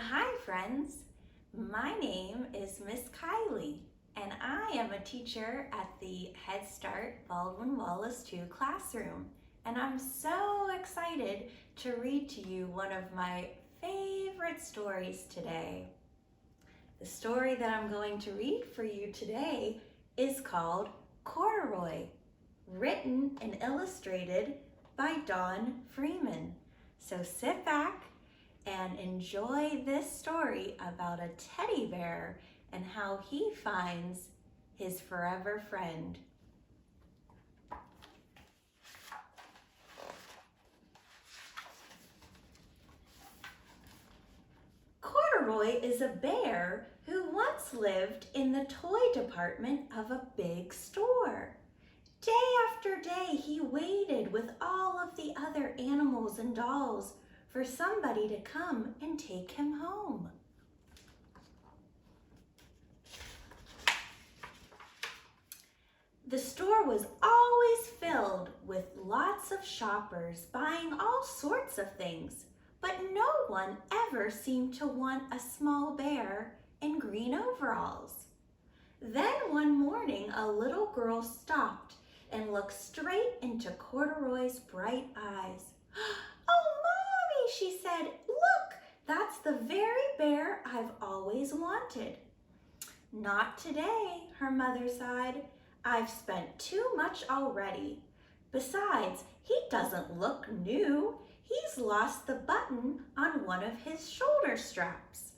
Hi friends, my name is Miss Kylie and I am a teacher at the Headstart Baldwin-Wallace II classroom, and I'm so excited to read to you one of my favorite stories today. The story that I'm going to read for you today is called Corduroy, written and illustrated by Don Freeman. So sit back and enjoy this story about a teddy bear and how he finds his forever friend. Corduroy is a bear who once lived in the toy department of a big store. Day after day, he waited with all of the other animals and dolls for somebody to come and take him home. The store was always filled with lots of shoppers buying all sorts of things, but no one ever seemed to want a small bear in green overalls. Then one morning, a little girl stopped and looked straight into Corduroy's bright eyes. "Oh, Mommy," she said, "look, that's the very bear I've always wanted." "Not today," her mother sighed. "I've spent too much already. Besides, he doesn't look new. He's lost the button on one of his shoulder straps."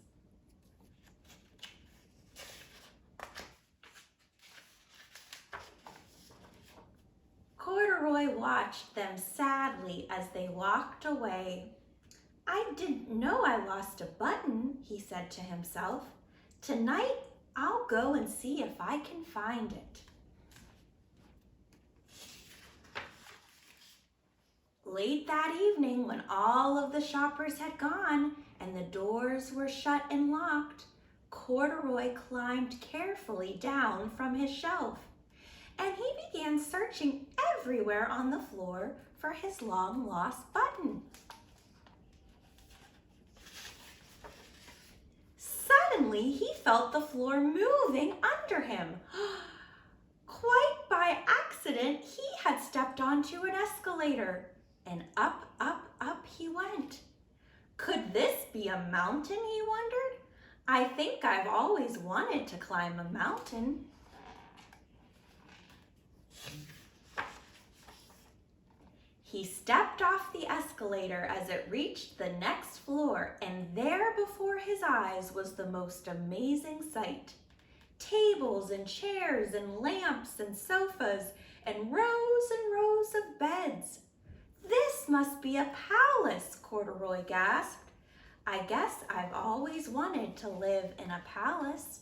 Corduroy watched them sadly as they walked away. "I didn't know I lost a button," he said to himself. "Tonight, I'll go and see if I can find it." Late that evening, when all of the shoppers had gone and the doors were shut and locked, Corduroy climbed carefully down from his shelf, and he began searching everywhere on the floor for his long-lost button. Suddenly, he felt the floor moving under him. Quite by accident, he had stepped onto an escalator, and up, up, up he went. Could this be a mountain, he wondered? I think I've always wanted to climb a mountain. He stepped off the escalator as it reached the next floor, and there before his eyes was the most amazing sight. Tables and chairs and lamps and sofas and rows of beds. "This must be a palace," Corduroy gasped. "I guess I've always wanted to live in a palace."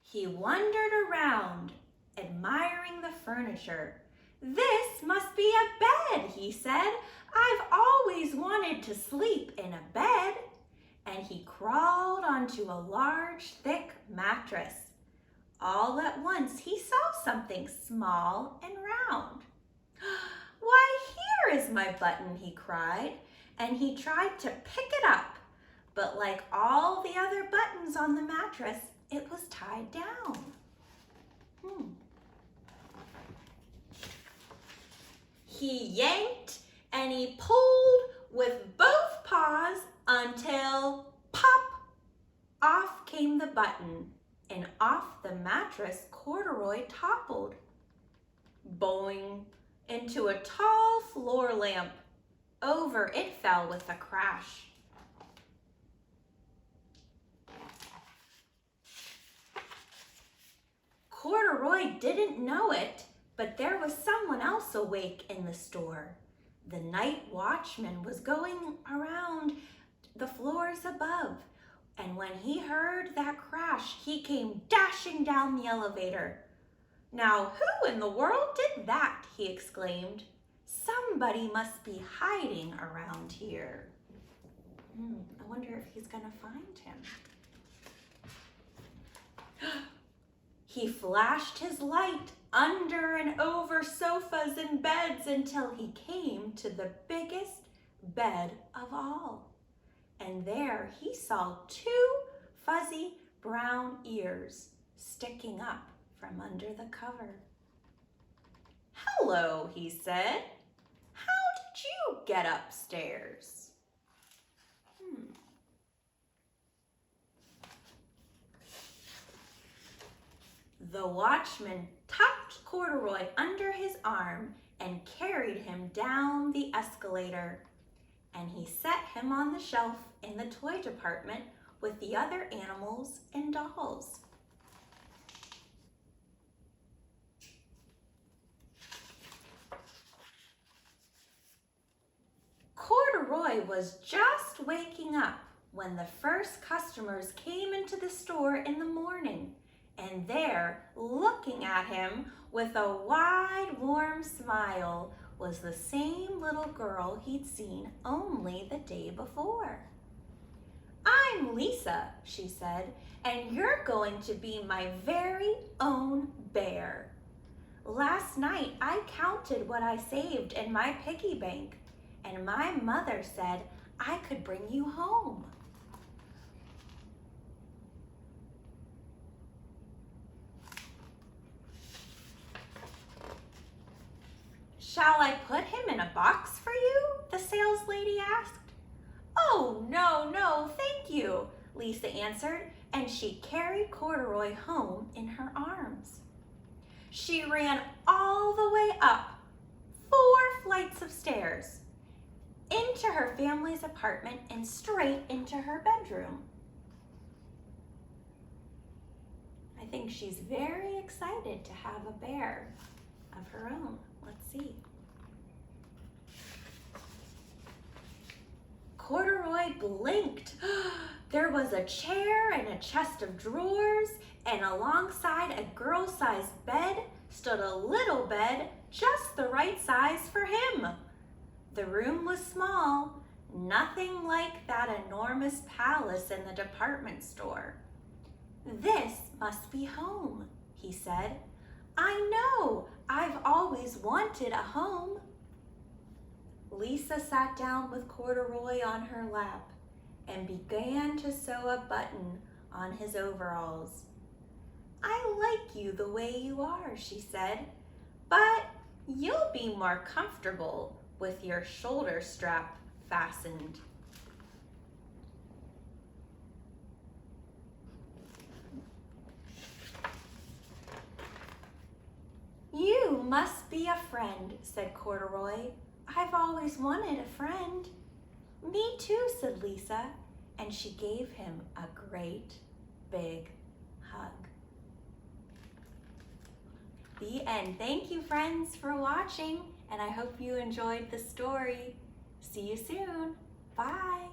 He wandered around, admiring the furniture. "This must be a bed," he said. "I've always wanted to sleep in a bed." And he crawled onto a large, thick mattress. All at once, he saw something small and round. "Why, here is my button," he cried, and he tried to pick it up. But like all the other buttons on the mattress, it was tied down. He yanked and he pulled with both paws until pop! Off came the button, and off the mattress Corduroy toppled, boing, into a tall floor lamp. Over it fell with a crash. Corduroy didn't know it, but there was someone else awake in the store. The night watchman was going around the floors above, and when he heard that crash, he came dashing down the elevator. "Now, who in the world did that?" he exclaimed. "Somebody must be hiding around here." I wonder if he's gonna find him. He flashed his light under and over sofas and beds until he came to the biggest bed of all. And there he saw 2 fuzzy brown ears sticking up from under the cover. "Hello," he said. "How did you get upstairs?" The watchman tucked Corduroy under his arm and carried him down the escalator, and he set him on the shelf in the toy department with the other animals and dolls. Corduroy was just waking up when the first customers came into the store in the morning, and there, looking at him with a wide, warm smile, was the same little girl he'd seen only the day before. "I'm Lisa," she said, "and you're going to be my very own bear. Last night I counted what I saved in my piggy bank, and my mother said I could bring you home." "Shall I put him in a box for you?" the sales lady asked. "Oh, no, thank you," Lisa answered, and she carried Corduroy home in her arms. She ran all the way up 4 flights of stairs, into her family's apartment and straight into her bedroom. I think she's very excited to have a bear of her own. Let's see. Corduroy blinked. There was a chair and a chest of drawers, and alongside a girl-sized bed stood a little bed just the right size for him. The room was small, nothing like that enormous palace in the department store. "This must be home," he said. "I know, I've always wanted a home." Lisa sat down with Corduroy on her lap and began to sew a button on his overalls. "I like you the way you are," she said, "but you'll be more comfortable with your shoulder strap fastened." "You must be a friend," said Corduroy. "I've always wanted a friend." "Me too," said Lisa, and she gave him a great big hug. The end. Thank you, friends, for watching, and I hope you enjoyed the story. See you soon. Bye.